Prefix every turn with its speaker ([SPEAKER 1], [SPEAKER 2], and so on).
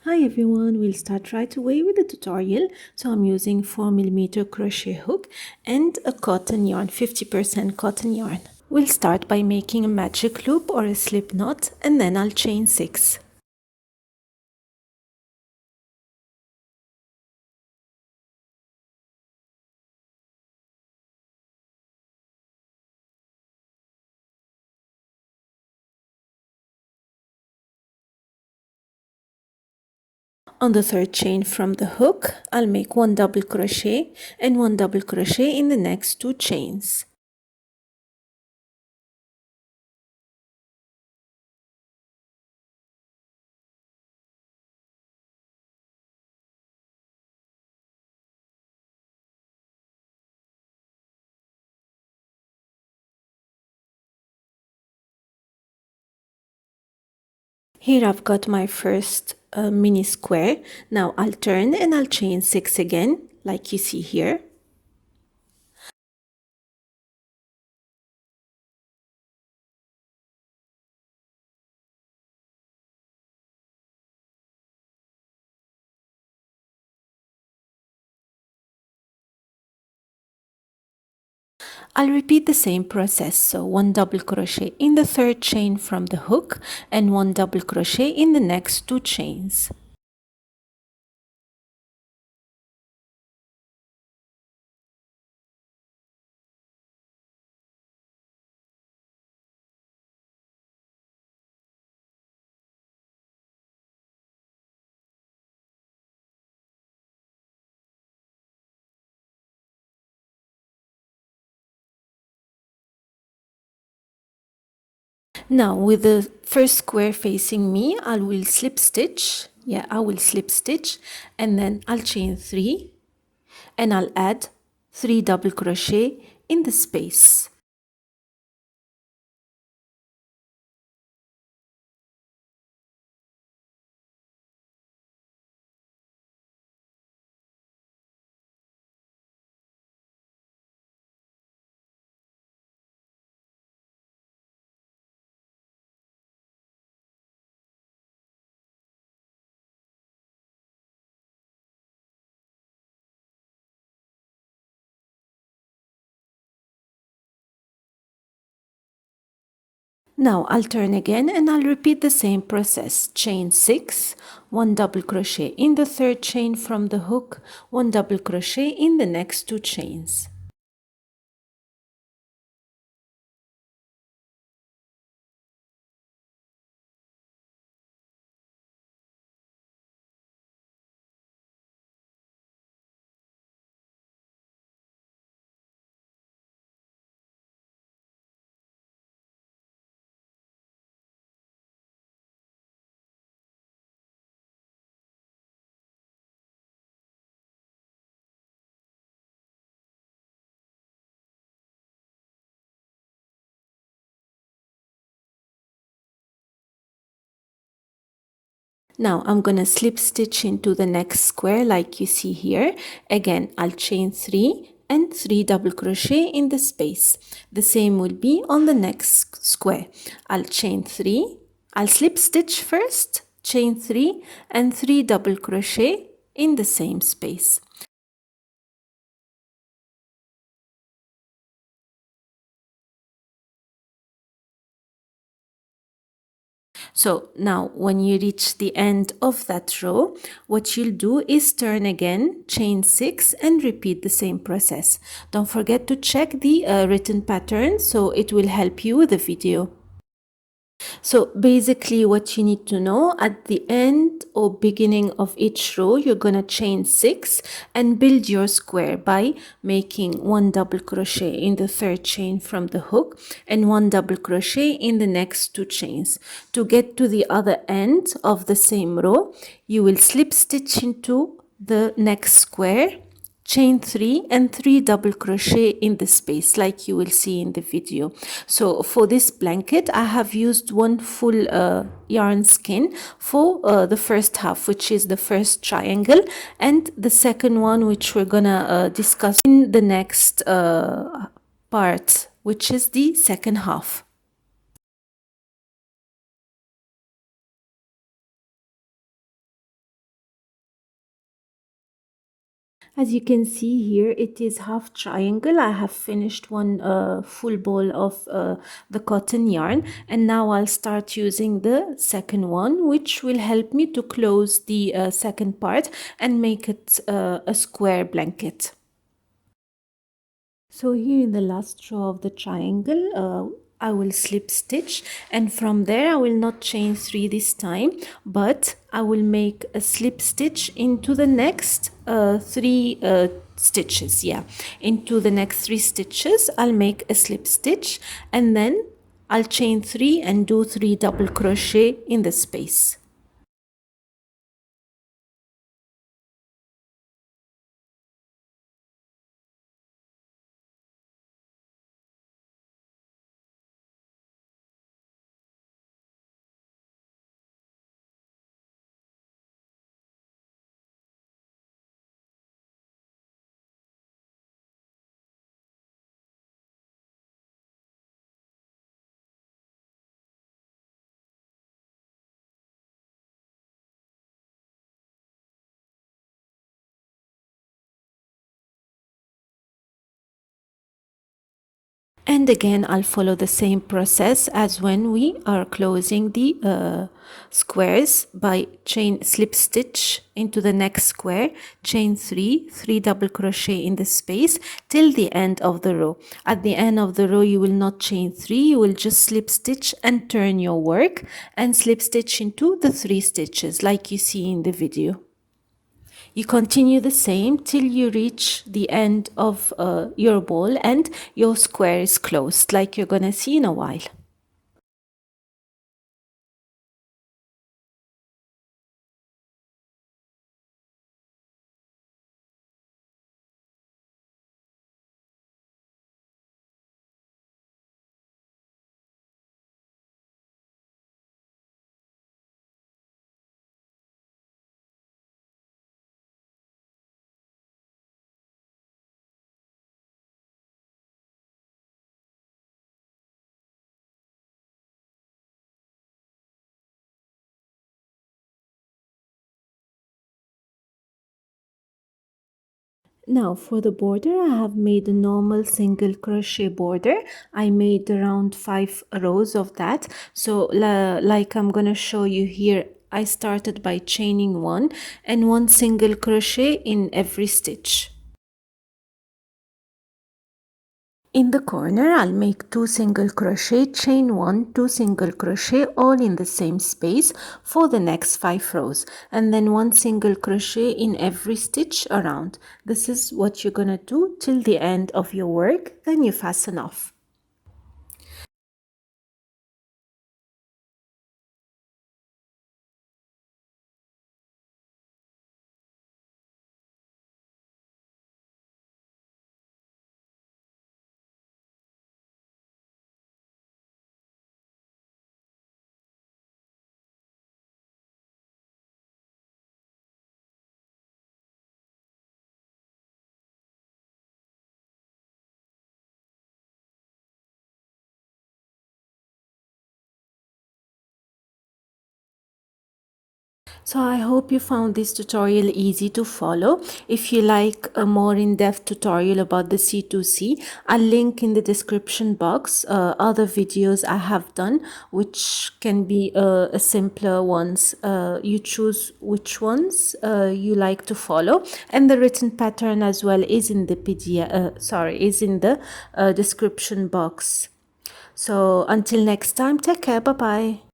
[SPEAKER 1] Hi everyone, we'll start right away with the tutorial. So I'm using 4mm crochet hook and a cotton yarn, 50% cotton yarn. We'll start by making a magic loop or a slip knot, and then I'll chain 6. On the third chain from the hook, I'll make 1 double crochet and 1 double crochet in the next 2 chains. Here I've got my first mini square. Now I'll turn and I'll chain 6 again, like you see here. I'll repeat the same process, so 1 double crochet in the third chain from the hook and 1 double crochet in the next 2 chains. Now with the first square facing me, I will slip stitch. I will slip stitch, and then I'll chain 3 and I'll add 3 double crochet in the space. Now I'll turn again and I'll repeat the same process. Chain 6, 1 double crochet in the third chain from the hook, 1 double crochet in the next 2 chains. Now I'm gonna slip stitch into the next square like you see here. Again, I'll chain 3 and 3 double crochet in the space. The same will be on the next square. I'll chain 3, I'll slip stitch first, chain 3 and 3 double crochet in the same space. So now when you reach the end of that row, what you'll do is turn again, chain 6 and repeat the same process. Don't forget to check the written pattern, so it will help you with the video. So basically what you need to know, at the end or beginning of each row, you're going to chain 6 and build your square by making 1 double crochet in the third chain from the hook and 1 double crochet in the next 2 chains. To get to the other end of the same row, you will slip stitch into the next square, chain 3 and 3 double crochet in the space like you will see in the video. So for this blanket I have used 1 full yarn skein for the first half, which is the first triangle, and the second one, which we're gonna discuss in the next part, which is the second half. As you can see here, it is half triangle. I have finished one full ball of the cotton yarn, and now I'll start using the second one, which will help me to close the second part and make it a square blanket. So here in the last row of the triangle, I will slip stitch, and from there I will not chain 3 this time, but I will make a slip stitch into the next 3 stitches. Yeah, into the next 3 stitches I'll make a slip stitch, and then I'll chain 3 and do 3 double crochet in the space. And again, I'll follow the same process as when we are closing the squares by chain slip stitch into the next square, chain 3, 3 double crochet in the space till the end of the row. At the end of the row, you will not chain 3, you will just slip stitch and turn your work and slip stitch into the 3 stitches like you see in the video. You continue the same till you reach the end of your ball and your square is closed, like you're gonna see in a while. Now for the border, I have made a normal single crochet border. I made around 5 rows of that. So like I'm gonna show you here, I started by chaining 1 and 1 single crochet in every stitch. In the corner, I'll make 2 single crochet, chain 1, 2 single crochet all in the same space for the next 5 rows, and then 1 single crochet in every stitch around. This is what you're gonna do till the end of your work, then you fasten off. So I hope you found this tutorial easy to follow. If you like a more in-depth tutorial about the C2C, I'll link in the description box other videos I have done, which can be a simpler ones. You choose which ones you like to follow, and the written pattern as well is in the PDF. Is in the description box. So until next time, take care. Bye bye.